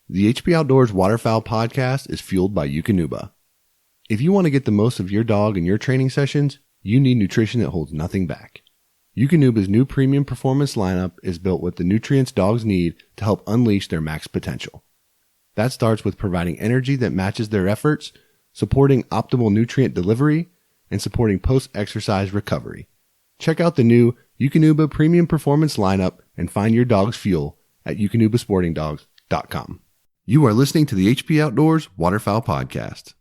The HP Outdoors Waterfowl podcast is fueled by Eukanuba. If you want to get the most of your dog in your training sessions, you need nutrition that holds nothing back. Eukanuba's new premium performance lineup is built with the nutrients dogs need to help unleash their max potential. That starts with providing energy that matches their efforts, supporting optimal nutrient delivery, and supporting post-exercise recovery. Check out the new Eukanuba Premium Performance lineup and find your dog's fuel at eukanubasportingdogs.com. You are listening to the HP Outdoors Waterfowl Podcast.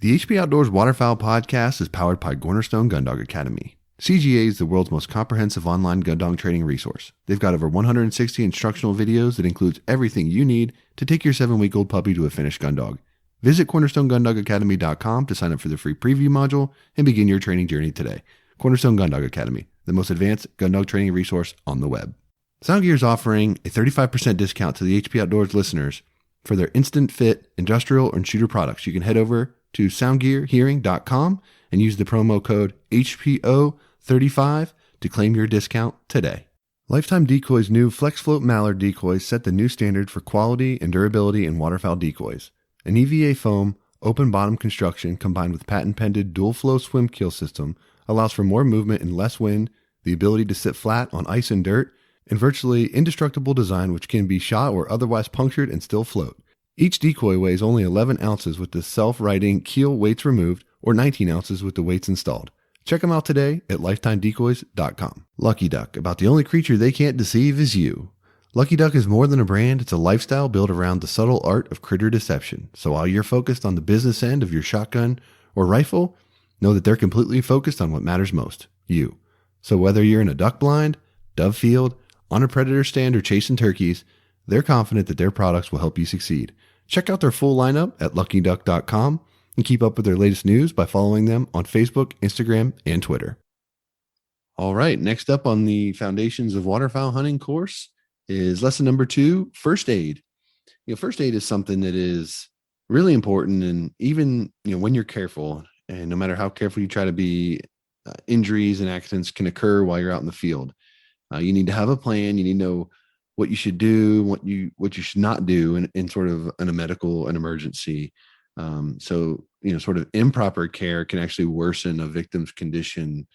The HP Outdoors Waterfowl Podcast is powered by Cornerstone Gun Dog Academy. CGA is the world's most comprehensive online gun dog training resource. They've got over 160 instructional videos that includes everything you need to take your 7-week-old puppy to a finished gun dog. Visit cornerstonegundogacademy.com to sign up for the free preview module and begin your training journey today. Cornerstone Gun Dog Academy, the most advanced gun dog training resource on the web. Sound Gear is offering a 35% discount to the HP Outdoors listeners for their instant fit industrial and shooter products. You can head over to soundgearhearing.com and use the promo code HPO35 to claim your discount today. Lifetime Decoy's new Flex Float Mallard decoys set the new standard for quality and durability in waterfowl decoys. An EVA foam, open bottom construction combined with patent-pended dual flow swim keel system allows for more movement and less wind, the ability to sit flat on ice and dirt, and virtually indestructible design which can be shot or otherwise punctured and still float. Each decoy weighs only 11 ounces with the self-righting keel weights removed or 19 ounces with the weights installed. Check them out today at lifetimedecoys.com. Lucky Duck, about the only creature they can't deceive is you. Lucky Duck is more than a brand, it's a lifestyle built around the subtle art of critter deception. So while you're focused on the business end of your shotgun or rifle, know that they're completely focused on what matters most, you. So whether you're in a duck blind, dove field, on a predator stand, or chasing turkeys, they're confident that their products will help you succeed. Check out their full lineup at luckyduck.com and keep up with their latest news by following them on Facebook, Instagram, and Twitter. All right, next up on the Foundations of Waterfowl Hunting course is lesson number 2, first aid. First aid is something that is really important, and even when you're careful, and no matter how careful you try to be, injuries and accidents can occur while you're out in the field. You need to have a plan. You need to know what you should do, what you should not do in sort of an emergency. So sort of improper care can actually worsen a victim's condition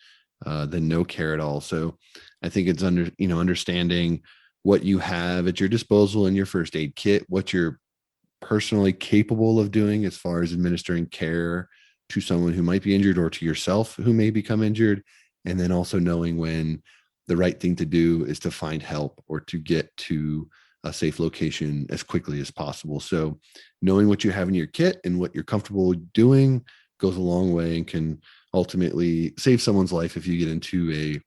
than no care at all. So I think it's understanding what you have at your disposal in your first aid kit, what you're personally capable of doing as far as administering care to someone who might be injured or to yourself who may become injured, and then also knowing when the right thing to do is to find help or to get to a safe location as quickly as possible. So knowing what you have in your kit and what you're comfortable doing goes a long way and can ultimately save someone's life if you get into a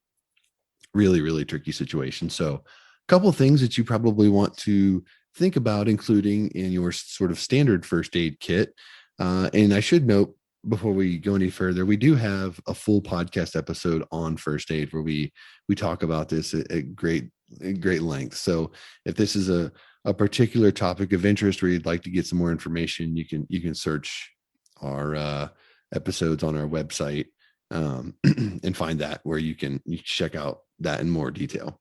really, really tricky situation. So a couple of things that you probably want to think about including in your sort of standard first aid kit. And I should note, before we go any further, we do have a full podcast episode on first aid where we talk about this at great length. So if this is a particular topic of interest where you'd like to get some more information, you can search our episodes on our website and find that where you can check out that in more detail.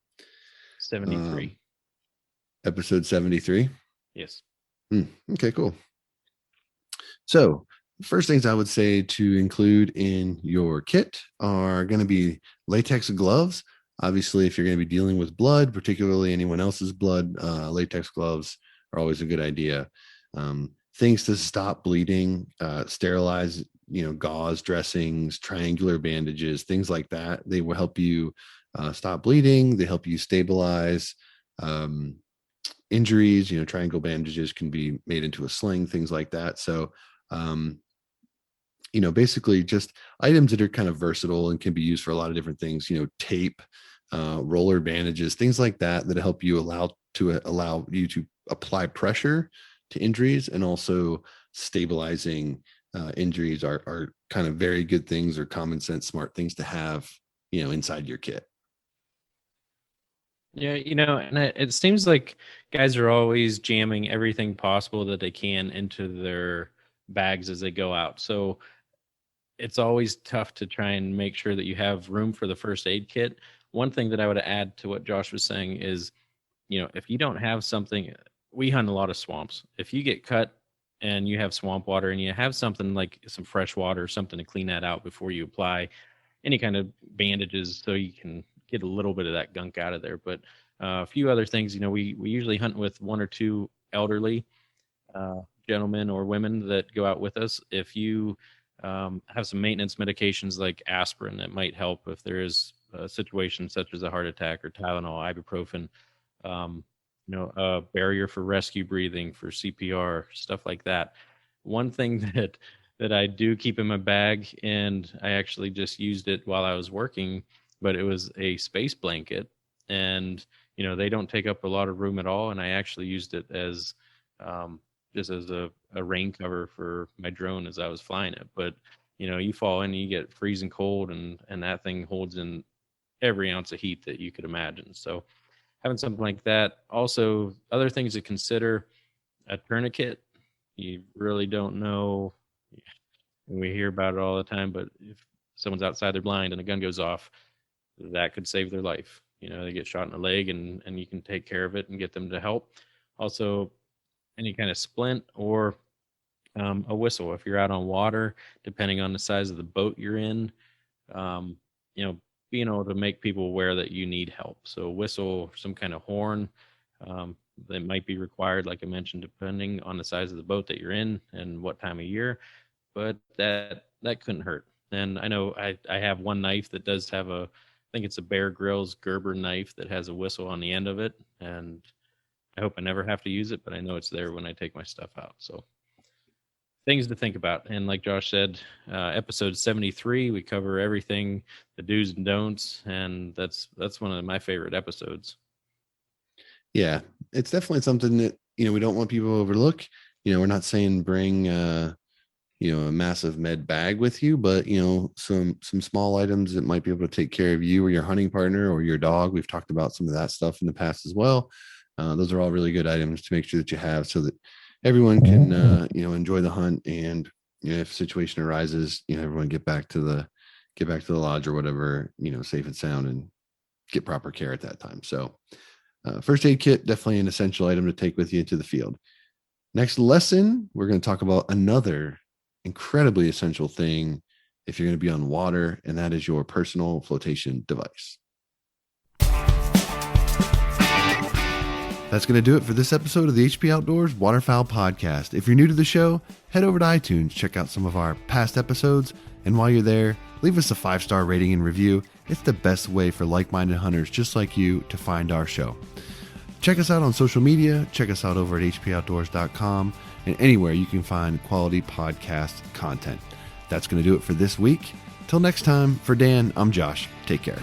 73. Episode 73. Yes. Okay, cool. So first things I would say to include in your kit are going to be latex gloves. Obviously, if you're going to be dealing with blood, particularly anyone else's blood, latex gloves are always a good idea. Things to stop bleeding, sterilize, gauze dressings, triangular bandages, things like that. They will help you stop bleeding. They help you stabilize injuries. Triangle bandages can be made into a sling, things like that. So, basically just items that are kind of versatile and can be used for a lot of different things, tape, roller bandages, things like that help you allow you to apply pressure to injuries, and also stabilizing injuries are kind of very good things, or common sense, smart things to have, inside your kit. Yeah, and it seems like guys are always jamming everything possible that they can into their bags as they go out. So it's always tough to try and make sure that you have room for the first aid kit. One thing that I would add to what Josh was saying is, if you don't have something, we hunt a lot of swamps. If you get cut and you have swamp water and you have something like some fresh water, something to clean that out before you apply any kind of bandages so you can get a little bit of that gunk out of there. But a few other things, we usually hunt with one or two elderly gentlemen or women that go out with us. If you have some maintenance medications like aspirin that might help if there is a situation such as a heart attack, or Tylenol, ibuprofen, a barrier for rescue breathing, for CPR, stuff like that. One thing that I do keep in my bag, and I actually just used it while I was working, but it was a space blanket, and they don't take up a lot of room at all, and I actually used it as just as a rain cover for my drone as I was flying it. But you fall in, you get freezing cold, and that thing holds in every ounce of heat that you could imagine. So having something like that. Also, other things to consider: a tourniquet. You really don't know. We hear about it all the time, but if someone's outside their blind and a gun goes off, that could save their life. They get shot in the leg, and you can take care of it and get them to help. Also, any kind of splint or a whistle if you're out on water, depending on the size of the boat you're in. Being able to make people aware that you need help. So a whistle, some kind of horn that might be required, like I mentioned, depending on the size of the boat that you're in and what time of year. But that couldn't hurt. And I know I have one knife that does have I think it's a Bear Grylls Gerber knife that has a whistle on the end of it. And I hope I never have to use it, but I know it's there when I take my stuff out. So things to think about. And like Josh said, episode 73, we cover everything, the do's and don'ts. And that's one of my favorite episodes. Yeah, it's definitely something that, we don't want people to overlook. We're not saying bring, a massive med bag with you, but, some small items that might be able to take care of you or your hunting partner or your dog. We've talked about some of that stuff in the past as well. Those are all really good items to make sure that you have so that everyone can, enjoy the hunt. And if a situation arises, everyone get back to the lodge or whatever, safe and sound, and get proper care at that time. So first aid kit, definitely an essential item to take with you into the field. Next lesson, we're going to talk about another incredibly essential thing if you're going to be on water, and that is your personal flotation device. That's going to do it for this episode of the HP Outdoors Waterfowl Podcast. If you're new to the show, head over to iTunes, check out some of our past episodes, and while you're there, leave us a 5-star rating and review. It's the best way for like-minded hunters just like you to find our show. Check us out on social media, check us out over at hpoutdoors.com, and anywhere you can find quality podcast content. That's going to do it for this week. Till next time, for Dan, I'm Josh. Take care.